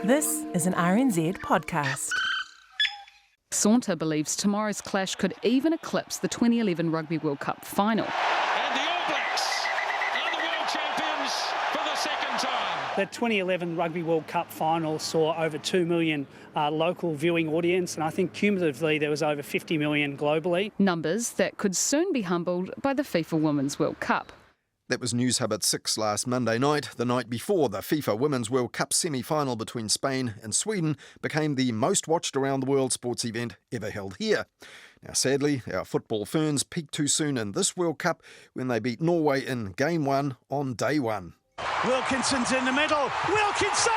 This is an RNZ podcast. Saunter believes tomorrow's clash could even eclipse the 2011 Rugby World Cup final. And the All Blacks are the world champions for the second time. The 2011 Rugby World Cup final saw over 2 million local viewing audience, and I think cumulatively there was over 50 million globally. Numbers that could soon be humbled by the FIFA Women's World Cup. That was News Hub at 6 last Monday night, the night before the FIFA Women's World Cup semi-final between Spain and Sweden became the most watched around the world sports event ever held here. Now sadly, our football ferns peaked too soon in this World Cup when they beat Norway in Game 1 on day 1. Wilkinson's in the middle. Wilkinson!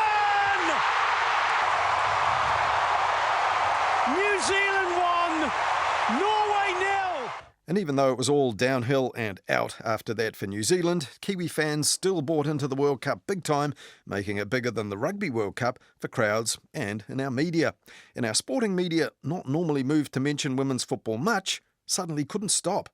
New Zealand won. Norway 0. And even though it was all downhill and out after that for New Zealand, Kiwi fans still bought into the World Cup big time, making it bigger than the Rugby World Cup for crowds and in our media. And our sporting media, not normally moved to mention women's football much, suddenly couldn't stop.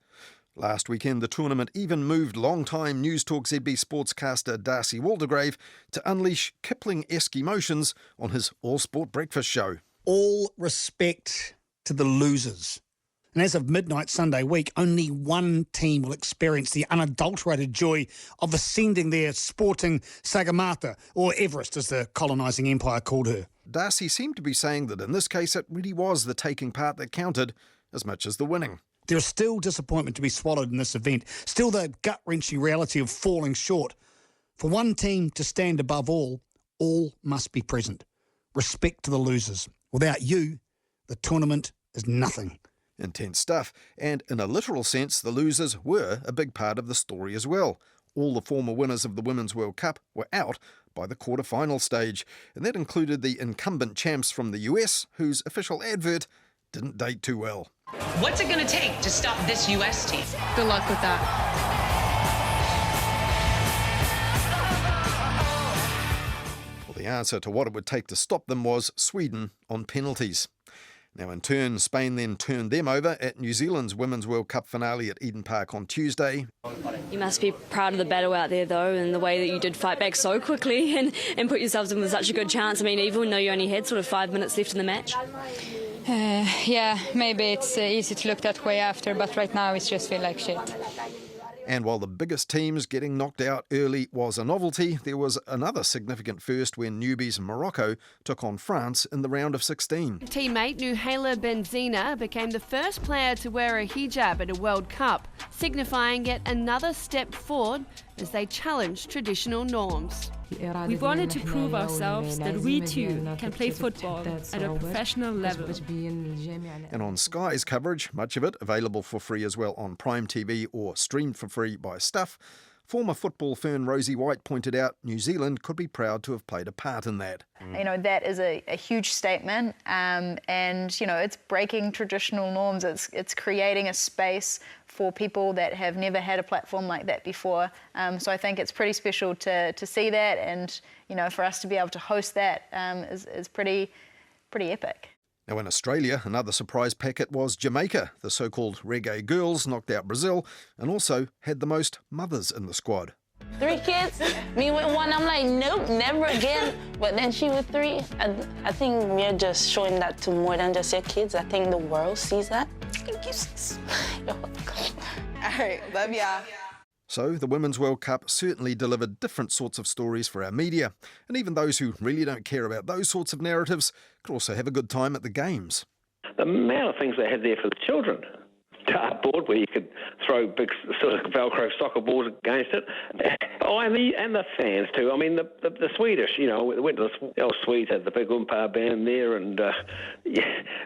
Last weekend, the tournament even moved long-time News Talk ZB sportscaster Darcy Waldegrave to unleash Kipling-esque emotions on his all-sport breakfast show. All respect to the losers. And as of midnight Sunday week, only one team will experience the unadulterated joy of ascending their sporting Sagamata, or Everest as the colonising empire called her. Darcy seemed to be saying that in this case it really was the taking part that counted as much as the winning. There is still disappointment to be swallowed in this event, still the gut-wrenching reality of falling short. For one team to stand above all must be present. Respect to the losers. Without you, the tournament is nothing. Intense stuff, and in a literal sense, the losers were a big part of the story as well. All the former winners of the Women's World Cup were out by the quarter-final stage, and that included the incumbent champs from the US, whose official advert didn't date too well. What's it going to take to stop this US team? Good luck with that. Well, the answer to what it would take to stop them was Sweden on penalties. Now, in turn, Spain then turned them over at New Zealand's Women's World Cup finale at Eden Park on Tuesday. You must be proud of the battle out there, though, and the way that you did fight back so quickly and put yourselves in with such a good chance. I mean, even though you only had sort of 5 minutes left in the match. Yeah, maybe it's easy to look that way after, but right now it just feels like shit. And while the biggest teams getting knocked out early was a novelty, there was another significant first when newbies Morocco took on France in the round of 16. Teammate Nuhaila Benzina became the first player to wear a hijab at a World Cup, signifying yet another step forward as they challenged traditional norms. We wanted to prove ourselves that we too can play football at a professional level. And on Sky's coverage, much of it available for free as well on Prime TV or streamed for free by Stuff, former football fern Rosie White pointed out New Zealand could be proud to have played a part in that. You know, that is a huge statement, and, you know, it's breaking traditional norms. It's creating a space for people that have never had a platform like that before. So I think it's pretty special to see that, and, you know, for us to be able to host that is pretty epic. Now in Australia, another surprise packet was Jamaica. The so-called Reggae Girls knocked out Brazil and also had the most mothers in the squad. 3 kids, me with 1, I'm like, nope, never again. But then she with 3, I think we're just showing that to more than just your kids. I think the world sees that. Thank you, sis. You're welcome. All right, love ya. So the Women's World Cup certainly delivered different sorts of stories for our media, and even those who really don't care about those sorts of narratives could also have a good time at the games. The amount of things they had there for the children. Dartboard where you could throw big sort of Velcro soccer balls against it. Oh, and the fans too. I mean, the Swedish, you know, we went to the Swedes had the big Oompa band there, and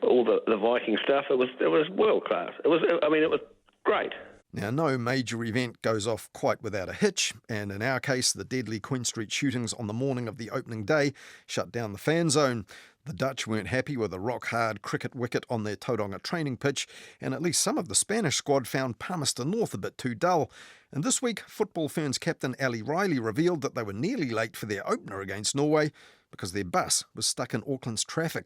all the Viking stuff. It was world class. It was great. Now, no major event goes off quite without a hitch, and in our case, the deadly Queen Street shootings on the morning of the opening day shut down the fan zone. The Dutch weren't happy with a rock-hard cricket wicket on their Tauranga training pitch, and at least some of the Spanish squad found Palmerston North a bit too dull. And this week, Football Ferns captain Ali Riley revealed that they were nearly late for their opener against Norway because their bus was stuck in Auckland's traffic.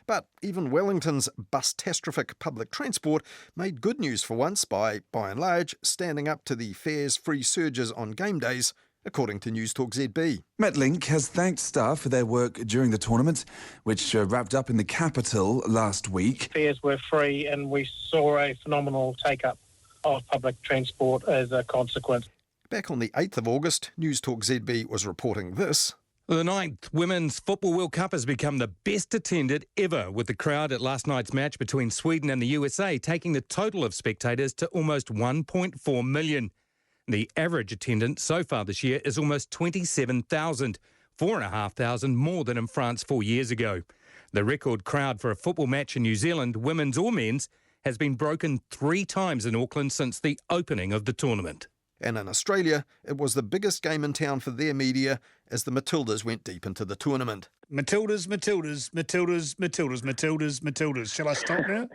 But even Wellington's bus-tastrophic public transport made good news for once by and large, standing up to the fares free surges on game days according to News Talk ZB. Metlink has thanked staff for their work during the tournament, which wrapped up in the capital last week. Fares were free and we saw a phenomenal take-up of public transport as a consequence. Back on the 8th of August, News Talk ZB was reporting this. The 9th Women's Football World Cup has become the best attended ever, with the crowd at last night's match between Sweden and the USA taking the total of spectators to almost 1.4 million. The average attendance so far this year is almost 27,000, 4,500 more than in France 4 years ago. The record crowd for a football match in New Zealand, women's or men's, has been broken 3 times in Auckland since the opening of the tournament. And in Australia, it was the biggest game in town for their media as the Matildas went deep into the tournament. Matildas, Matildas, Matildas, Matildas, Matildas, Matildas. Shall I stop now?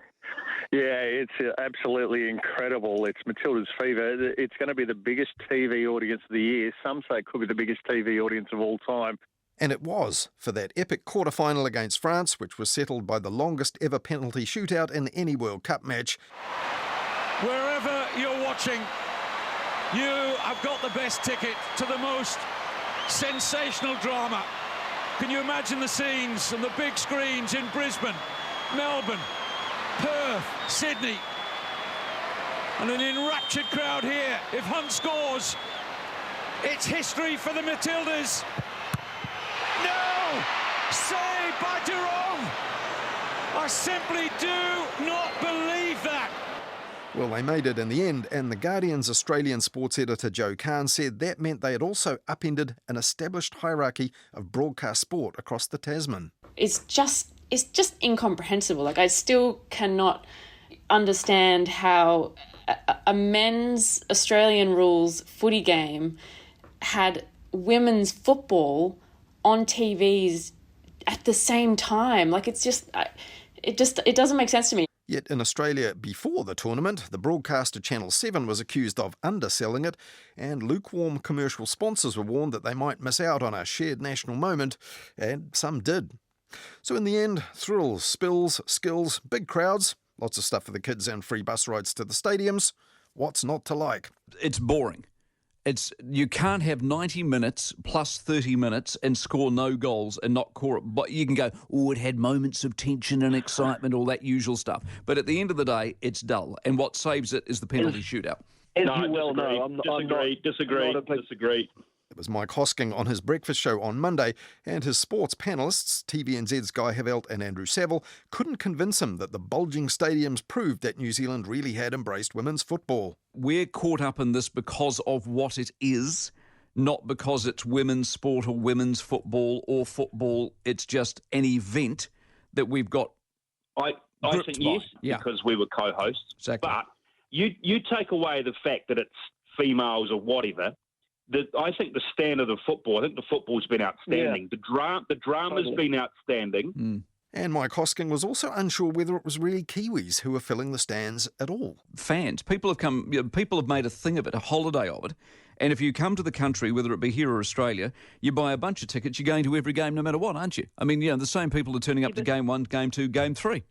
Yeah, it's absolutely incredible. It's Matilda's fever. It's going to be the biggest TV audience of the year. Some say it could be the biggest TV audience of all time. And it was, for that epic quarter-final against France, which was settled by the longest ever penalty shootout in any World Cup match. Wherever you're watching, you have got the best ticket to the most sensational drama. Can you imagine the scenes and the big screens in Brisbane, Melbourne, Perth, Sydney, and an enraptured crowd here? If Hunt scores, it's history for the Matildas. No! Saved by Jerome! I simply do not believe that. Well, they made it in the end, and The Guardian's Australian sports editor Joe Kahn said that meant they had also upended an established hierarchy of broadcast sport across the Tasman. It's just incomprehensible. Like, I still cannot understand how a men's Australian rules footy game had women's football on TVs at the same time. Like, it doesn't make sense to me. Yet in Australia before the tournament, the broadcaster Channel 7 was accused of underselling it, and lukewarm commercial sponsors were warned that they might miss out on a shared national moment, and some did. So in the end, thrills, spills, skills, big crowds, lots of stuff for the kids and free bus rides to the stadiums. What's not to like? It's boring. You can't have 90 minutes plus 30 minutes and score no goals and not core it. But you can go, it had moments of tension and excitement, all that usual stuff. But at the end of the day, it's dull. And what saves it is the penalty shootout. As you well know, disagree. It was Mike Hosking on his breakfast show on Monday, and his sports panellists, TVNZ's Guy Havelt and Andrew Saville, couldn't convince him that the bulging stadiums proved that New Zealand really had embraced women's football. We're caught up in this because of what it is, not because it's women's sport or women's football or football. It's just an event that we've got. I think yes, because we were co-hosts. Exactly. But you take away the fact that it's females or whatever. I think the standard of football, I think the football's been outstanding. Yeah. The drama's been outstanding. And Mike Hosking was also unsure whether it was really Kiwis who were filling the stands at all. Fans. People have made a thing of it, a holiday of it. And if you come to the country, whether it be here or Australia, you buy a bunch of tickets, you're going to every game no matter what, aren't you? I mean, the same people are turning up to game 1, game 2, game 3.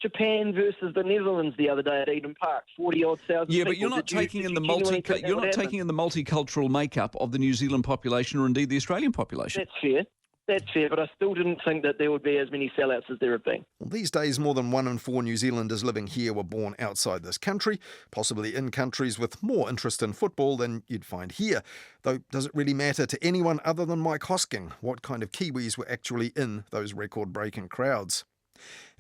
Japan versus the Netherlands the other day at Eden Park, 40-odd thousand. Yeah, but you're not taking in the multicultural makeup of the New Zealand population or indeed the Australian population. That's fair, but I still didn't think that there would be as many sellouts as there have been. Well, these days, more than 1 in 4 New Zealanders living here were born outside this country, possibly in countries with more interest in football than you'd find here. Though, does it really matter to anyone other than Mike Hosking what kind of Kiwis were actually in those record-breaking crowds?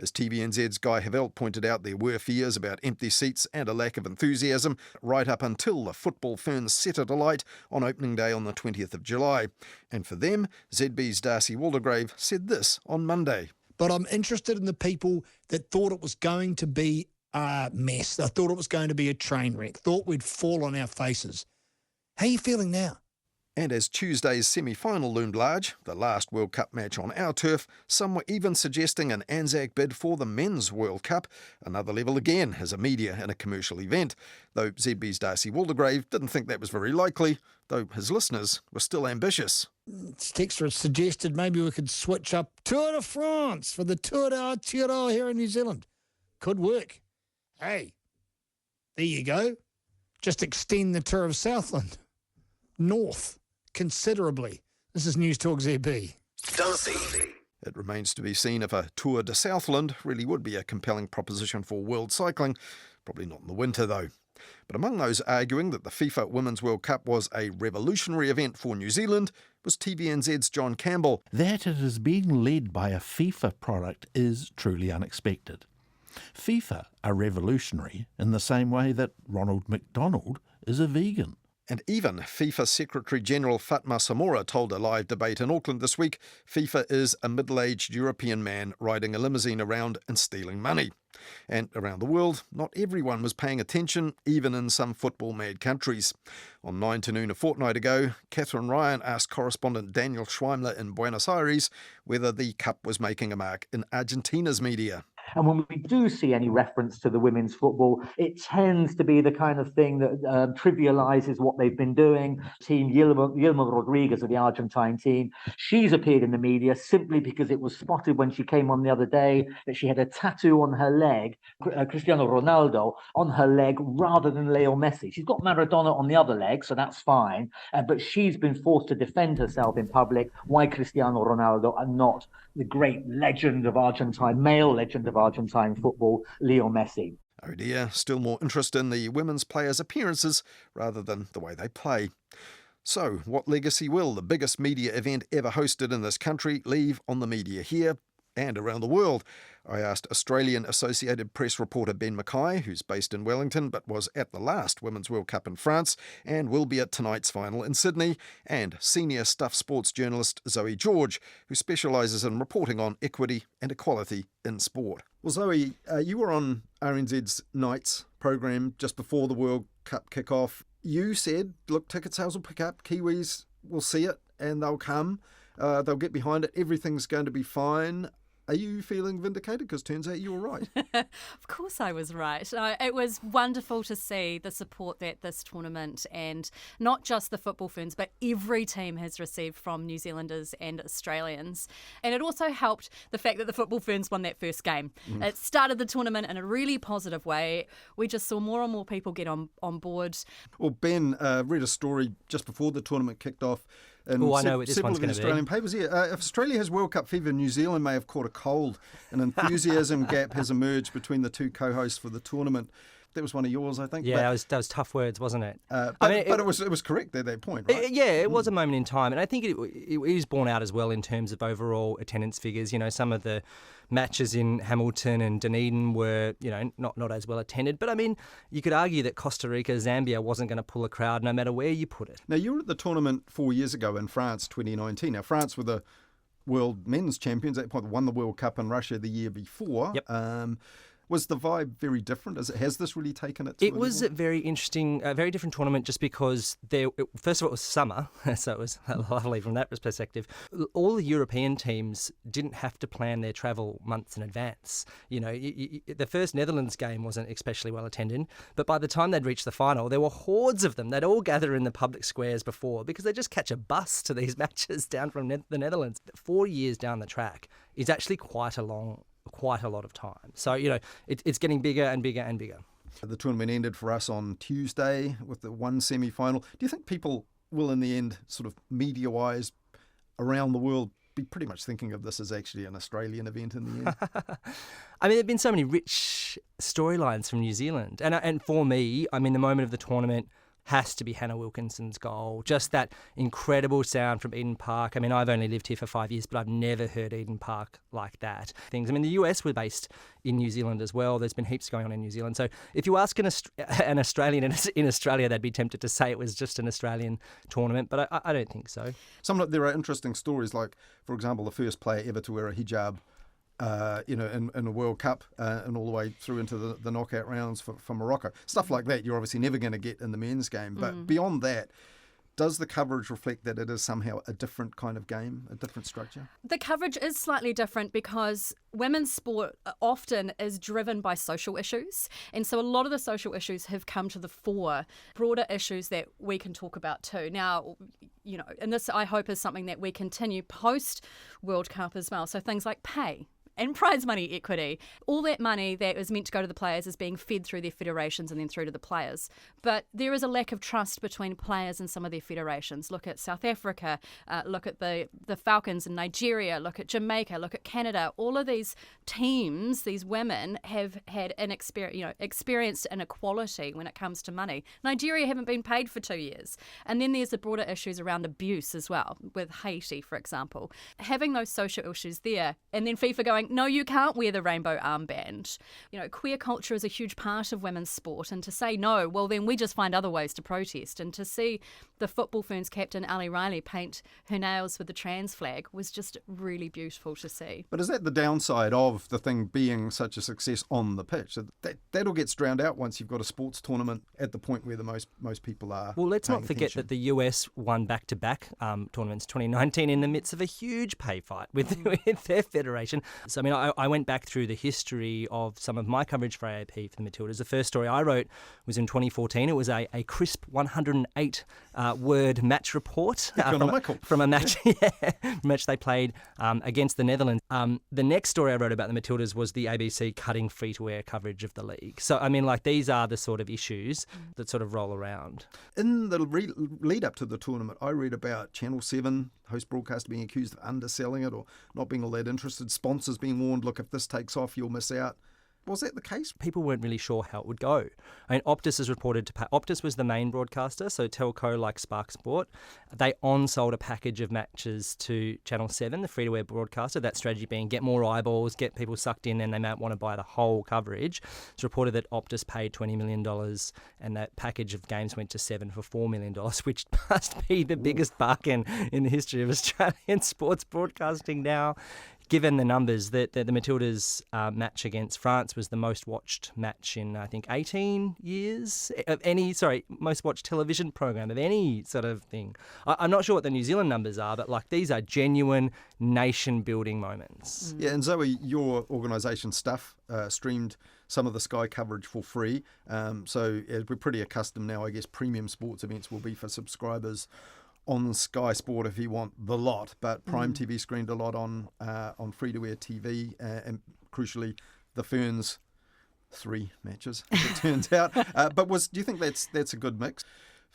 As TVNZ's Guy Havelt pointed out, there were fears about empty seats and a lack of enthusiasm right up until the football ferns set it alight on opening day on the 20th of July. And for them, ZB's Darcy Waldegrave said this on Monday. But I'm interested in the people that thought it was going to be a mess. They thought it was going to be a train wreck, thought we'd fall on our faces. How are you feeling now? And as Tuesday's semi-final loomed large, the last World Cup match on our turf, some were even suggesting an Anzac bid for the Men's World Cup, another level again as a media and a commercial event, though ZB's Darcy Waldegrave didn't think that was very likely, though his listeners were still ambitious. Texter suggested maybe we could switch up Tour de France for the Tour d'Aotearoa here in New Zealand. Could work. Hey, there you go. Just extend the Tour of Southland. north considerably. This is News Talk ZB. It remains to be seen if a Tour de Southland really would be a compelling proposition for world cycling. Probably not in the winter, though. But among those arguing that the FIFA Women's World Cup was a revolutionary event for New Zealand was TVNZ's John Campbell. That it is being led by a FIFA product is truly unexpected. FIFA are revolutionary in the same way that Ronald McDonald is a vegan. And even FIFA Secretary-General Fatma Samora told a live debate in Auckland this week FIFA is a middle-aged European man riding a limousine around and stealing money. And around the world, not everyone was paying attention, even in some football-mad countries. On 9 to noon a fortnight ago, Catherine Ryan asked correspondent Daniel Schweimler in Buenos Aires whether the Cup was making a mark in Argentina's media. And when we do see any reference to the women's football, it tends to be the kind of thing that trivializes what they've been doing. Team Yilma Rodriguez of the Argentine team, she's appeared in the media simply because it was spotted when she came on the other day that she had a tattoo on her leg, Cristiano Ronaldo, on her leg rather than Leo Messi. She's got Maradona on the other leg, so that's fine. But she's been forced to defend herself in public. Why Cristiano Ronaldo and not the great legend of Argentine, male legend of Argentine football, Leo Messi? Oh dear, still more interest in the women's players' appearances rather than the way they play. So, what legacy will the biggest media event ever hosted in this country leave on the media here and around the world? I asked Australian Associated Press reporter Ben Mackay, who's based in Wellington but was at the last Women's World Cup in France and will be at tonight's final in Sydney, and senior Stuff Sports journalist Zoe George, who specialises in reporting on equity and equality in sport. Well, Zoe, you were on RNZ's Nights programme just before the World Cup kick-off. You said, look, ticket sales will pick up, Kiwis will see it and they'll come, they'll get behind it, everything's going to be fine. Are you feeling vindicated? Because turns out you were right. Of course I was right. It was wonderful to see the support that this tournament, and not just the football ferns, but every team has received from New Zealanders and Australians. And it also helped the fact that the football ferns won that first game. It started the tournament in a really positive way. We just saw more and more people get on board. Well, Ben, read a story just before the tournament kicked off. Oh, I know what this one's going to be. Australian papers. Yeah, if Australia has World Cup fever, New Zealand may have caught a cold. An enthusiasm gap has emerged between the two co-hosts for the tournament. That was one of yours, I think. Yeah, that was tough words, wasn't it? But it was correct at that point, right? It was a moment in time, and I think it is borne out as well in terms of overall attendance figures. You know, some of the matches in Hamilton and Dunedin were, not as well attended. But I mean, you could argue that Costa Rica, Zambia wasn't going to pull a crowd no matter where you put it. Now, you were at the tournament 4 years ago in France, 2019. Now, France were the world men's champions at that point, won the World Cup in Russia the year before. Yep. Was the vibe very different? Has this really taken it? It was a very interesting, a very different tournament just because first of all, it was summer, so it was lovely from that perspective. All the European teams didn't have to plan their travel months in advance. The first Netherlands game wasn't especially well attended, but by the time they'd reached the final, there were hordes of them. They'd all gather in the public squares before because they just catch a bus to these matches down from the Netherlands. 4 years down the track is actually quite a lot of time. So, it's getting bigger and bigger and bigger. The tournament ended for us on Tuesday with the one semi-final. Do you think people will, in the end, sort of media-wise, around the world, be pretty much thinking of this as actually an Australian event in the end? I mean, there have been so many rich storylines from New Zealand. And for me, I mean, the moment of the tournament has to be Hannah Wilkinson's goal. Just that incredible sound from Eden Park. I mean, I've only lived here for 5 years, but I've never heard Eden Park like that. I mean, the US were based in New Zealand as well. There's been heaps going on in New Zealand. So if you ask an Australian in Australia, they'd be tempted to say it was just an Australian tournament, but I don't think so. There are interesting stories like, for example, the first player ever to wear a hijab in a World Cup and all the way through into the knockout rounds for Morocco. Stuff like that you're obviously never going to get in the men's game. But beyond that, does the coverage reflect that it is somehow a different kind of game, a different structure? The coverage is slightly different because women's sport often is driven by social issues. And so a lot of the social issues have come to the fore, broader issues that we can talk about too. Now, and this I hope is something that we continue post World Cup as well. So things like pay and prize money equity. All that money that was meant to go to the players is being fed through their federations and then through to the players. But there is a lack of trust between players and some of their federations. Look at South Africa, look at the Falcons in Nigeria, look at Jamaica, look at Canada. All of these teams, these women, have had an experienced inequality when it comes to money. Nigeria haven't been paid for 2 years. And then there's the broader issues around abuse as well, with Haiti, for example. Having those social issues there, and then FIFA going, no, you can't wear the rainbow armband. Queer culture is a huge part of women's sport, and to say no, well, then we just find other ways to protest. And to see the Football Ferns captain, Ali Riley, paint her nails with the trans flag was just really beautiful to see. But is that the downside of the thing being such a success on the pitch? That all gets drowned out once you've got a sports tournament at the point where the most people are. Well, let's not forget attention. that the US won back-to-back tournaments 2019 in the midst of a huge pay fight with their federation. So, I mean, I went back through the history of some of my coverage for AAP for the Matildas. The first story I wrote was in 2014. It was a crisp 108-word match report from a match match they played against the Netherlands. The next story I wrote about the Matildas was the ABC cutting free-to-air coverage of the league. So, I mean, these are the sort of issues that sort of roll around. In the lead up to the tournament, I read about Channel 7 host broadcaster being accused of underselling it or not being all that interested, sponsors being warned, look, if this takes off, you'll miss out. Was that the case? People weren't really sure how it would go. I mean, Optus is reported to Optus was the main broadcaster, so telco like Spark Sport. They on-sold a package of matches to Channel 7, the free-to-air broadcaster, that strategy being get more eyeballs, get people sucked in, and they might want to buy the whole coverage. It's reported that Optus paid $20 million and that package of games went to 7 for $4 million, which must be the biggest bargain in the history of Australian sports broadcasting now. Given the numbers, that the Matildas' match against France was the most watched match in, I think, 18 years of most watched television program of any sort of thing. I'm not sure what the New Zealand numbers are, but these are genuine nation-building moments. Yeah, and Zoe, your organisation Stuff streamed some of the Sky coverage for free. So we're pretty accustomed now, I guess, premium sports events will be for subscribers on Sky Sport if you want the lot, but Prime TV screened a lot on free-to-air TV, and crucially, the Ferns 3 matches, as it turns out. But do you think that's a good mix?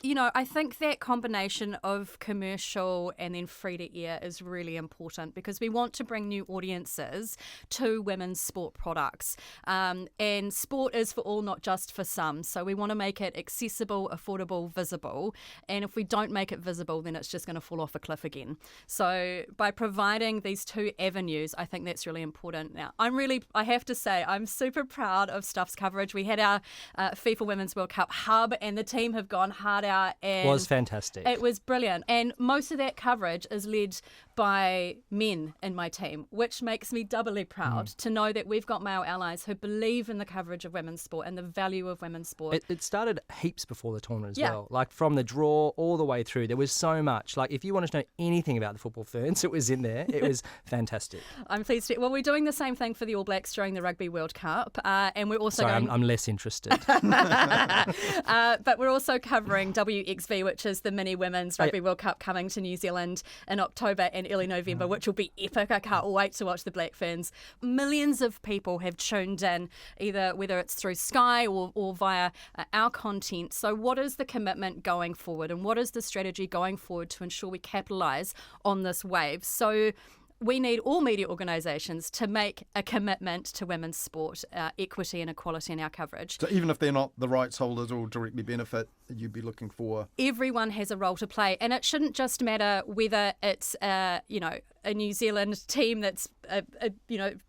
I think that combination of commercial and then free-to-air is really important because we want to bring new audiences to women's sport products. And sport is for all, not just for some. So we want to make it accessible, affordable, visible. And if we don't make it visible, then it's just going to fall off a cliff again. So by providing these two avenues, I think that's really important. Now, I have to say, I'm super proud of Stuff's coverage. We had our FIFA Women's World Cup hub and the team have gone hard out. And was fantastic. It was brilliant. And most of that coverage is led by men in my team, which makes me doubly proud to know that we've got male allies who believe in the coverage of women's sport and the value of women's sport. It started heaps before the tournament as well. From the draw all the way through, there was so much. If you wanted to know anything about the Football Ferns, it was in there. It was fantastic. I'm pleased to. Well, we're doing the same thing for the All Blacks during the Rugby World Cup. And we're also I'm less interested. But we're also covering WXV, which is the mini women's Rugby World Cup coming to New Zealand in October and early November, which will be epic. I can't wait to watch the Black Ferns. Millions of people have tuned in, whether it's through Sky or via our content. So what is the commitment going forward and what is the strategy going forward to ensure we capitalise on this wave? So we need all media organisations to make a commitment to women's sport, equity and equality in our coverage. So even if they're not the rights holders or directly benefit, you'd be looking for... Everyone has a role to play, and it shouldn't just matter whether it's a New Zealand team that's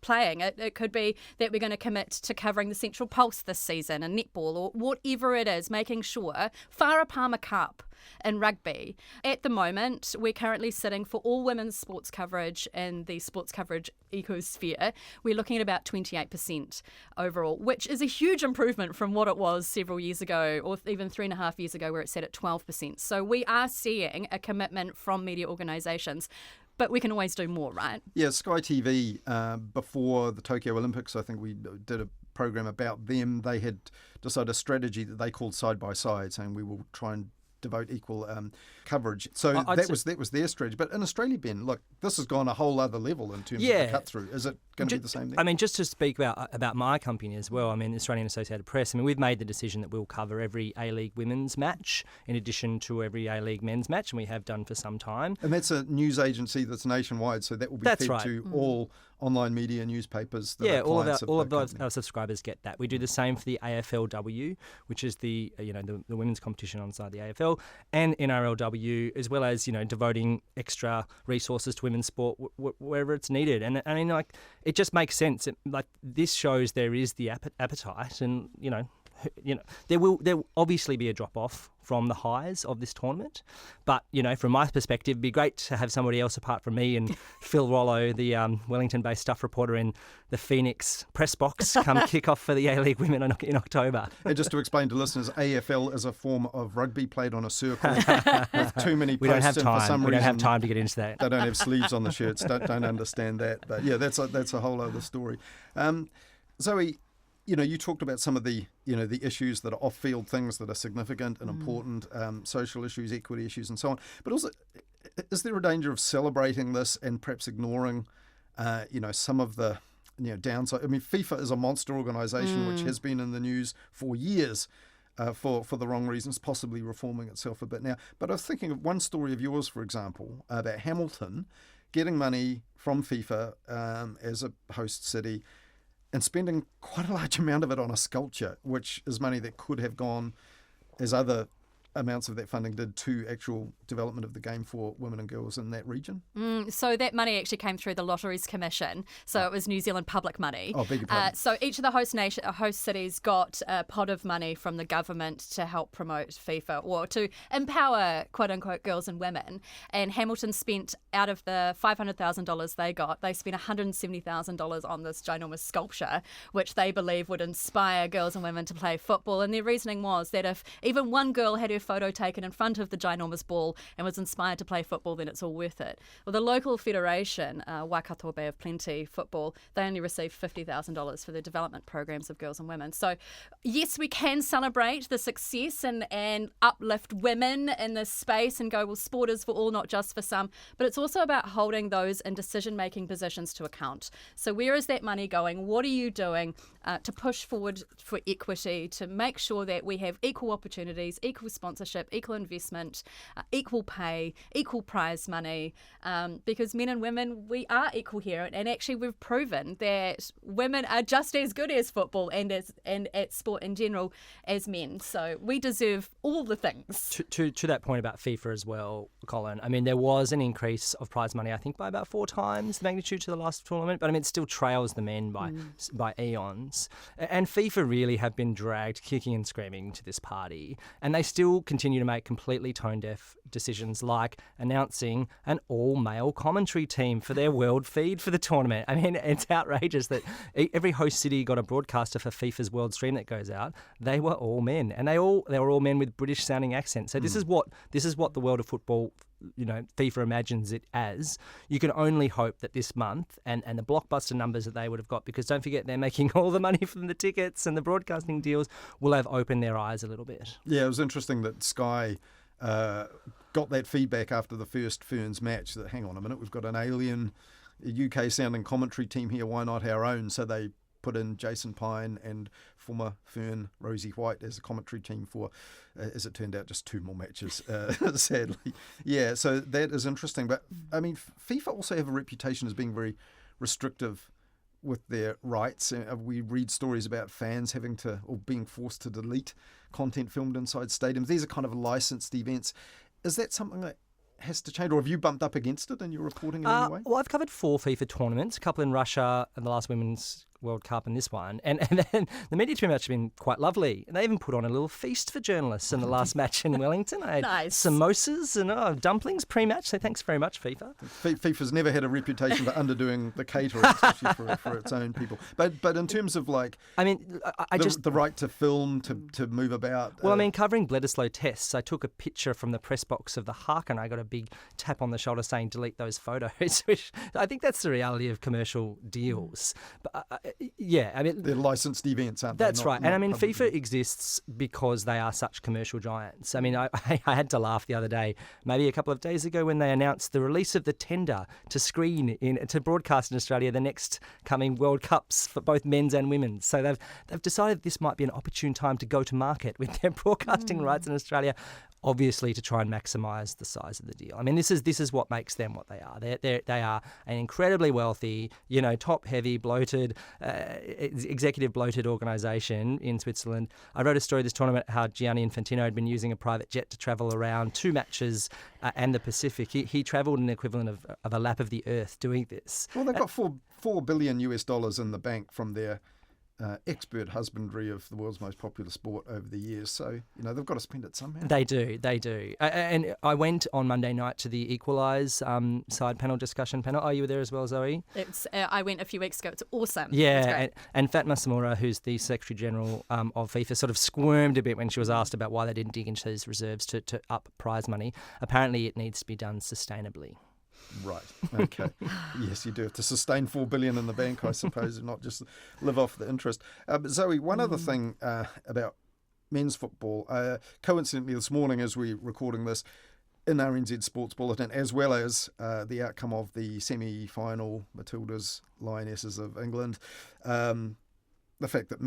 playing. It could be that we're going to commit to covering the Central Pulse this season and netball or whatever it is, making sure Farah Palmer Cup in rugby. At the moment, we're currently sitting for all women's sports coverage in the sports coverage ecosphere. We're looking at about 28% overall, which is a huge improvement from what it was several years ago, or even 3.5 years ago, where it sat at 12%. So we are seeing a commitment from media organisations. But we can always do more, right? Yeah, Sky TV, before the Tokyo Olympics, I think we did a program about them. They had decided a strategy that they called side by side, saying we will try and devote equal coverage. So that was their strategy. But in Australia, Ben, look, this has gone a whole other level in terms of the cut through. Is it going to be the same there? I mean, just to speak about my company as well, I mean, the Australian Associated Press, I mean, we've made the decision that we'll cover every A-League women's match in addition to every A-League men's match, and we have done for some time. And that's a news agency that's nationwide, so that will be fed to all online media, newspapers. That all of our subscribers get that. We do the same for the AFLW, which is the women's competition on the side of the AFL, and NRLW, as well as devoting extra resources to women's sport wherever it's needed. And I mean, like, it just makes sense. This shows there is the appetite, and there will obviously be a drop off from the highs of this tournament, but from my perspective, it'd be great to have somebody else apart from me and Phil Rollo, the Wellington-based staff reporter in the Phoenix press box, come kick off for the A-League women in October. And just to explain to listeners, AFL is a form of rugby played on a circle with too many posts. We don't have time. For some we don't reason, have time to get into that. They don't have sleeves on the shirts. Don't understand that. But yeah, that's a whole other story. Zoe, you talked about some of the the issues that are off-field things that are significant and important, social issues, equity issues, and so on. But also, is there a danger of celebrating this and perhaps ignoring, some of the downside? I mean, FIFA is a monster organisation which has been in the news for years for the wrong reasons, possibly reforming itself a bit now. But I was thinking of one story of yours, for example, about Hamilton getting money from FIFA as a host city, and spending quite a large amount of it on a sculpture, which is money that could have gone, as other amounts of that funding did, to actual development of the game for women and girls in that region. So that money actually came through the Lotteries Commission. So it was New Zealand public money. Oh, beg your pardon. So each of the host cities got a pot of money from the government to help promote FIFA, or to empower quote-unquote girls and women. And Hamilton spent, out of the $500,000 they spent $170,000 on this ginormous sculpture, which they believe would inspire girls and women to play football. And their reasoning was that if even one girl had her photo taken in front of the ginormous ball and was inspired to play football, then it's all worth it. Well, the local federation, Waikato Bay of Plenty Football, they only received $50,000 for the development programs of girls and women. So yes, we can celebrate the success and uplift women in this space and go, well, sport is for all, not just for some, but it's also about holding those in decision-making positions to account. So where is that money going? What are you doing to push forward for equity, to make sure that we have equal opportunities, equal sponsorship, equal investment, equal pay, equal prize money, because men and women, we are equal here, and actually we've proven that women are just as good as football and at sport in general as men. So we deserve all the things. To that point about FIFA as well, Colin, I mean, there was an increase of prize money, I think, by about 4 times the magnitude to the last tournament, but I mean, it still trails the men by eons. And FIFA really have been dragged kicking and screaming to this party, and they still continue to make completely tone-deaf decisions, like announcing an all-male commentary team for their world feed for the tournament. I mean, it's outrageous that every host city got a broadcaster for FIFA's world stream that goes out. They were all men, and they were all men with British-sounding accents. So this is what the world of football, FIFA imagines it as. You can only hope that this month and the blockbuster numbers that they would have got, because don't forget they're making all the money from the tickets and the broadcasting deals, will have opened their eyes a little bit. Yeah, it was interesting that Sky got that feedback after the first Ferns match, that hang on a minute, we've got an alien UK sounding commentary team here, why not our own? So they put in Jason Pine and former Fern Rosie White as a commentary team for, as it turned out, just 2 more matches, sadly. Yeah, so that is interesting. But, I mean, FIFA also have a reputation as being very restrictive with their rights. We read stories about fans having to, or being forced to delete content filmed inside stadiums. These are kind of licensed events. Is that something that has to change, or have you bumped up against it in your reporting in any way? Well, I've covered 4 FIFA tournaments, a couple in Russia and the last Women's World Cup and this one. And then the media team have been quite lovely. And they even put on a little feast for journalists in the last match in Wellington. I had samosas and dumplings pre-match, so thanks very much, FIFA. FIFA's never had a reputation for underdoing the catering, especially for its own people. But in terms of, like, I mean, the right to film, to move about. Well, I mean, covering Bledisloe tests, I took a picture from the press box of the Haka and I got a big tap on the shoulder saying delete those photos, which I think that's the reality of commercial deals. But Yeah, I mean, they're licensed events, aren't that's they? Right. And I mean, FIFA exists because they are such commercial giants. I mean, I had to laugh the other day, maybe a couple of days ago, when they announced the release of the tender to broadcast in Australia the next coming World Cups for both men's and women's. So they've decided this might be an opportune time to go to market with their broadcasting rights in Australia, obviously to try and maximise the size of the deal. I mean, this is what makes them what they are. They are an incredibly wealthy, top-heavy, bloated, executive bloated organisation in Switzerland. I wrote a story this tournament how Gianni Infantino had been using a private jet to travel around 2 matches and the Pacific. He travelled an equivalent of a lap of the Earth doing this. Well, they've got $4 billion in the bank from their expert husbandry of the world's most popular sport over the years. So, they've got to spend it somehow. They do. And I went on Monday night to the Equalise side panel discussion panel. Oh, you were there as well, Zoe? I went a few weeks ago. It's awesome. Yeah, and Fatma Samora, who's the Secretary General of FIFA, sort of squirmed a bit when she was asked about why they didn't dig into these reserves to up prize money. Apparently it needs to be done sustainably. Right. Okay. Yes, you do have to sustain $4 billion in the bank, I suppose, and not just live off the interest. But Zoe, one other thing about men's football. Coincidentally, this morning, as we're recording this, in RNZ Sports Bulletin, as well as the outcome of the semi-final Matildas Lionesses of England, the fact that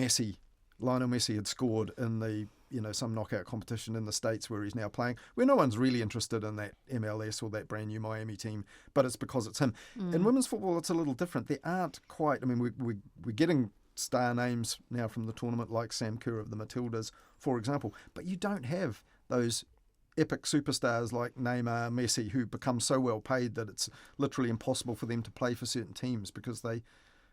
Lionel Messi had scored in the some knockout competition in the States where he's now playing, where no one's really interested in that MLS or that brand new Miami team, but it's because it's him. In women's football, it's a little different. There aren't quite, we're getting star names now from the tournament like Sam Kerr of the Matildas, for example, but you don't have those epic superstars like Neymar, Messi, who become so well paid that it's literally impossible for them to play for certain teams because they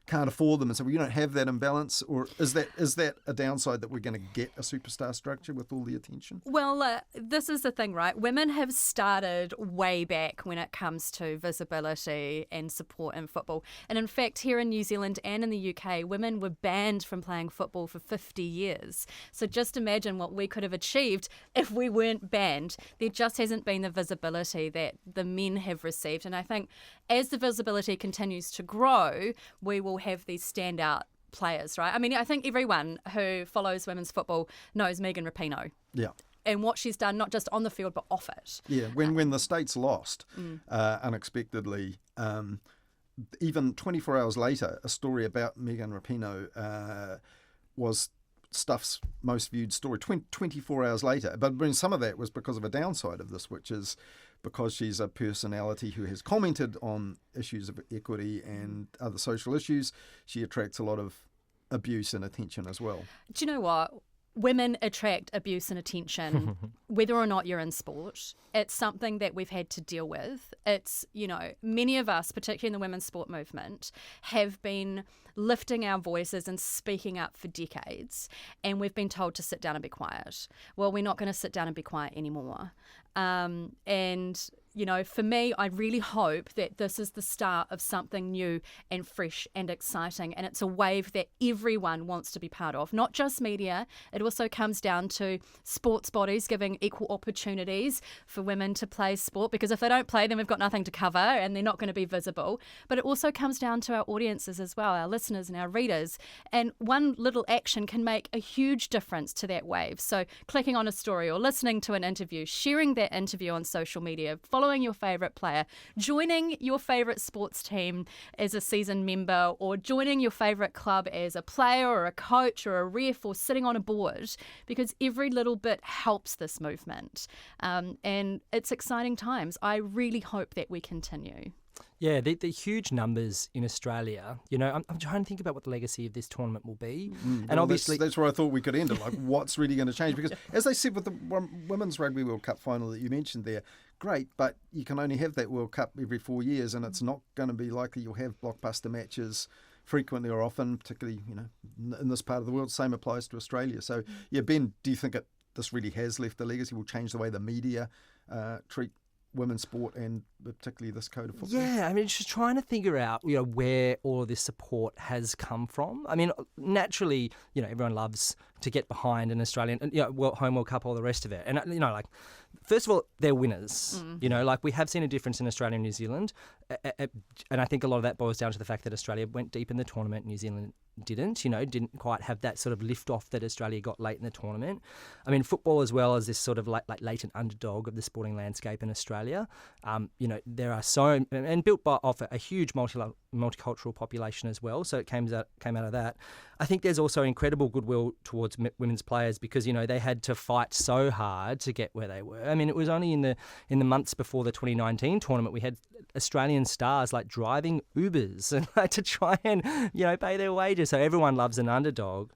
can't afford them, and so you don't have that imbalance. Or is that a downside, that we're going to get a superstar structure with all the attention? Well, this is the thing, right? Women have started way back when it comes to visibility and support in football. And in fact, here in New Zealand and in the UK, women were banned from playing football for 50 years. So just imagine what we could have achieved if we weren't banned. There just hasn't been the visibility that the men have received. And I think as the visibility continues to grow, we will have these standout players, right? I mean, I think everyone who follows women's football knows Megan Rapinoe. Yeah. And what she's done, not just on the field, but off it. Yeah, when the States lost unexpectedly, even 24 hours later, a story about Megan Rapinoe was Stuff's most viewed story 24 hours later. But some of that was because of a downside of this, which is because she's a personality who has commented on issues of equity and other social issues. She attracts a lot of abuse and attention as well. Do you know what? Women attract abuse and attention whether or not you're in sport. It's something that we've had to deal with. It's, many of us, particularly in the women's sport movement, have been lifting our voices and speaking up for decades, and we've been told to sit down and be quiet. Well, we're not going to sit down and be quiet anymore. For me, I really hope that this is the start of something new and fresh and exciting, and it's a wave that everyone wants to be part of, not just media. It also comes down to sports bodies giving equal opportunities for women to play sport, because if they don't play, then we've got nothing to cover and they're not going to be visible. But it also comes down to our audiences as well, our listeners and our readers, and one little action can make a huge difference to that wave. So clicking on a story or listening to an interview, sharing that interview on social media, following your favourite player, joining your favourite sports team as a season member, or joining your favourite club as a player or a coach or a ref, or sitting on a board, because every little bit helps this movement. And it's exciting times. I really hope that we continue. Yeah, the huge numbers in Australia, I'm trying to think about what the legacy of this tournament will be. And obviously that's where I thought we could end it, like what's really going to change. Because as they said with the Women's Rugby World Cup final that you mentioned there, great, but you can only have that World Cup every 4 years, and it's not going to be likely you'll have blockbuster matches frequently or often, particularly, in this part of the world. Same applies to Australia. So, Ben, do you think this really has left a legacy, will change the way the media treat women's sport and particularly this code of football? Yeah, just trying to figure out, where all of this support has come from. Naturally, everyone loves to get behind an Australian, home World Cup, all the rest of it. And, first of all, they're winners. We have seen a difference in Australia and New Zealand. And I think a lot of that boils down to the fact that Australia went deep in the tournament, New Zealand didn't quite have that sort of lift-off that Australia got late in the tournament. I mean, football as well as this sort of like latent underdog of the sporting landscape in Australia. There are and built off a huge multicultural population as well, so it came out of that. I think there's also incredible goodwill towards women's players because, they had to fight so hard to get where they were. I mean, it was only in the months before the 2019 tournament we had Australian stars driving Ubers and to try and pay their wages. So everyone loves an underdog.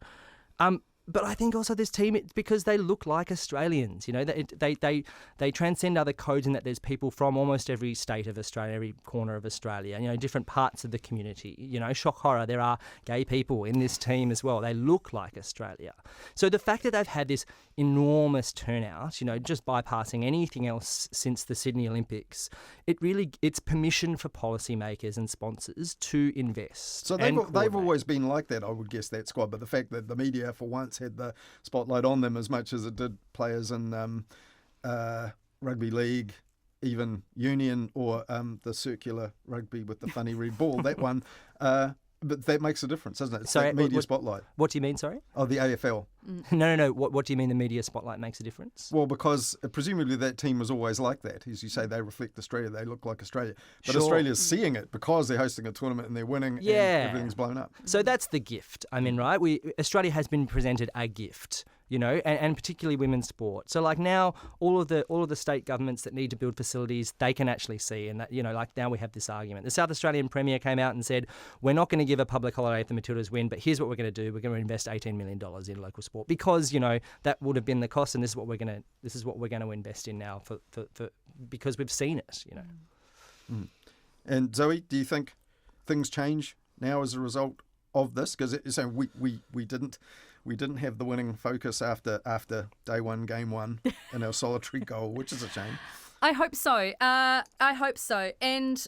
But I think also this team, because they look like Australians, they transcend other codes in that there's people from almost every state of Australia, every corner of Australia, different parts of the community. Shock horror, there are gay people in this team as well. They look like Australia. So the fact that they've had this enormous turnout, just bypassing anything else since the Sydney Olympics, it's permission for policymakers and sponsors to invest. So they've always been like that, I would guess, that squad. But the fact that the media for once had the spotlight on them as much as it did players in rugby league, even union, or the circular rugby with the funny red ball, that one. But that makes a difference, doesn't it? It's that media spotlight. What do you mean, sorry? Oh, the AFL. No. What do you mean the media spotlight makes a difference? Well, because presumably that team was always like that. As you say, they reflect Australia. They look like Australia. But Sure. Australia's seeing it because they're hosting a tournament and they're winning and everything's blown up. So that's the gift. I mean, right? Australia has been presented a gift. And particularly women's sport. So now all of the state governments that need to build facilities, they can actually see, and that now we have this argument. The South Australian Premier came out and said, we're not going to give a public holiday if the Matildas win, but here's what we're going to do. We're going to invest $18 million in local sport because that would have been the cost, and this is what we're going to invest in now for because we've seen it. And Zoe, do you think things change now as a result of this? Because we didn't have the winning focus after day one, game one, and our solitary goal, which is a shame. I hope so. And,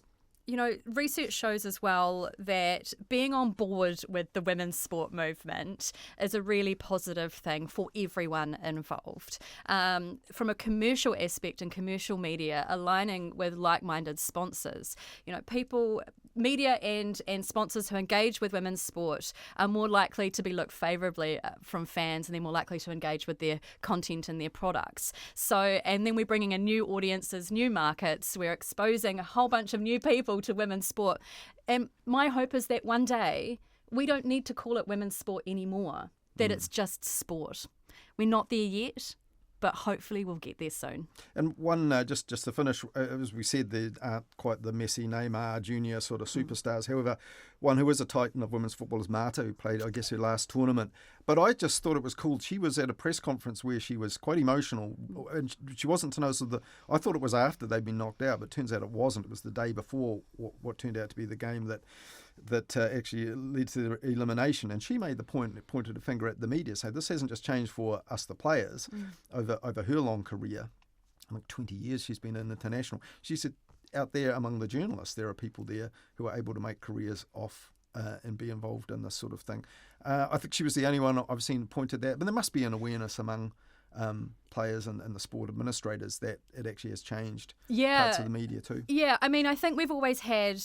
research shows as well that being on board with the women's sport movement is a really positive thing for everyone involved. From a commercial aspect and commercial media, aligning with like-minded sponsors, media and sponsors who engage with women's sport are more likely to be looked favourably from fans, and they're more likely to engage with their content and their products. So, and then we're bringing in new audiences, new markets, we're exposing a whole bunch of new people to women's sport. And my hope is that one day we don't need to call it women's sport anymore, that it's just sport. We're not there yet, but hopefully we'll get there soon. And one, just to finish, as we said, there aren't quite the Messi, Neymar, Junior sort of superstars. However, one who is a titan of women's football is Marta, who played, I guess, her last tournament. But I just thought it was cool. She was at a press conference where she was quite emotional, and she wasn't to know. I thought it was after they'd been knocked out, but it turns out it wasn't. It was the day before what turned out to be the game that actually led to the elimination. And she made the point, pointed a finger at the media, so this hasn't just changed for us, the players, over her long career. I think 20 years she's been in international. She said out there among the journalists, there are people there who are able to make careers off and be involved in this sort of thing. I think she was the only one I've seen pointed that, but there must be an awareness among players and the sport administrators that it actually has changed parts of the media too. Yeah, I mean, I think we've always had,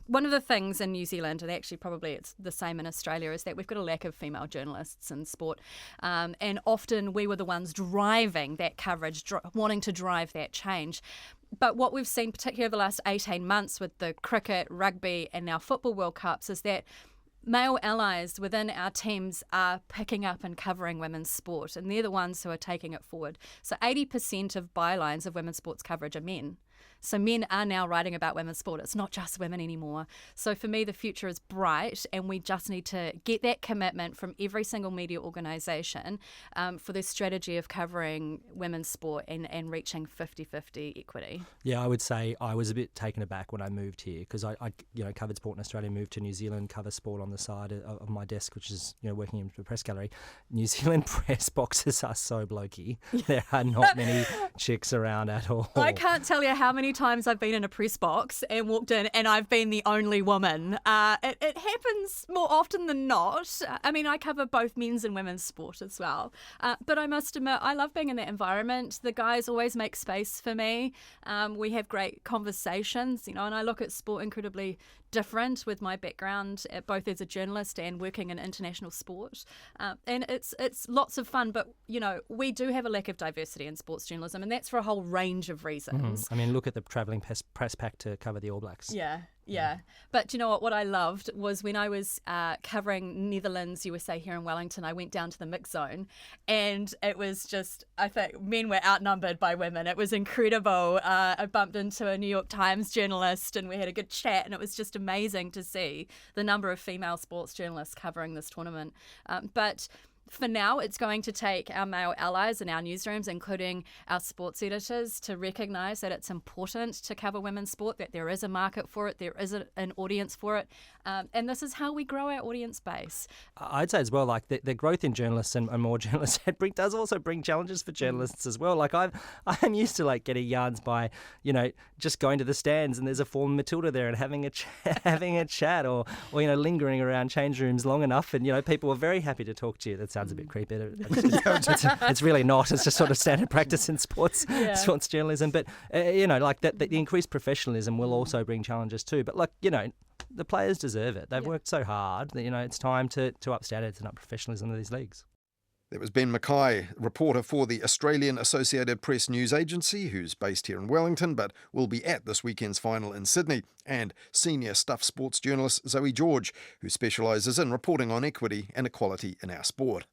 one of the things in New Zealand, and actually probably it's the same in Australia, is that we've got a lack of female journalists in sport. And often we were the ones driving that coverage, wanting to drive that change. But what we've seen, particularly over the last 18 months with the cricket, rugby and now football World Cups, is that male allies within our teams are picking up and covering women's sport, and they're the ones who are taking it forward. So 80% of bylines of women's sports coverage are men. So men are now writing about women's sport. It's not just women anymore. So for me, the future is bright, and we just need to get that commitment from every single media organisation for this strategy of covering women's sport and reaching 50-50 equity. Yeah, I would say I was a bit taken aback when I moved here because I covered sport in Australia, moved to New Zealand, cover sport on the side of my desk, which is working in the press gallery. New Zealand press boxes are so blokey. There are not many chicks around at all. I can't tell you how many many times I've been in a press box and walked in and I've been the only woman. It happens more often than not. I mean, I cover both men's and women's sport as well. But I must admit, I love being in that environment. The guys always make space for me. We have great conversations, and I look at sport incredibly different with my background, both as a journalist and working in international sport. And it's lots of fun, but, we do have a lack of diversity in sports journalism, and that's for a whole range of reasons. I mean, look at the travelling press pack to cover the All Blacks. Yeah. But do you know what I loved was when I was covering Netherlands, USA here in Wellington, I went down to the mix zone, and it was just, I think men were outnumbered by women. It was incredible. I bumped into a New York Times journalist and we had a good chat, and it was just amazing to see the number of female sports journalists covering this tournament. But for now, it's going to take our male allies in our newsrooms, including our sports editors, to recognise that it's important to cover women's sport, that there is a market for it, there is an audience for it, and this is how we grow our audience base. I'd say as well, like the growth in journalists and more journalists does also bring challenges for journalists as well. Like I'm used to getting yarns by, just going to the stands and there's a former Matilda there and having a chat or lingering around change rooms long enough, and people are very happy to talk to you. That sounds a bit creepy. It's really not. It's just sort of standard practice in sports journalism. But the increased professionalism will also bring challenges too. But the players deserve it. They've worked so hard that it's time to up standards and up professionalism of these leagues. That was Ben Mackay, reporter for the Australian Associated Press news agency, who's based here in Wellington but will be at this weekend's final in Sydney, and senior Stuff sports journalist Zoe George, who specialises in reporting on equity and equality in our sport.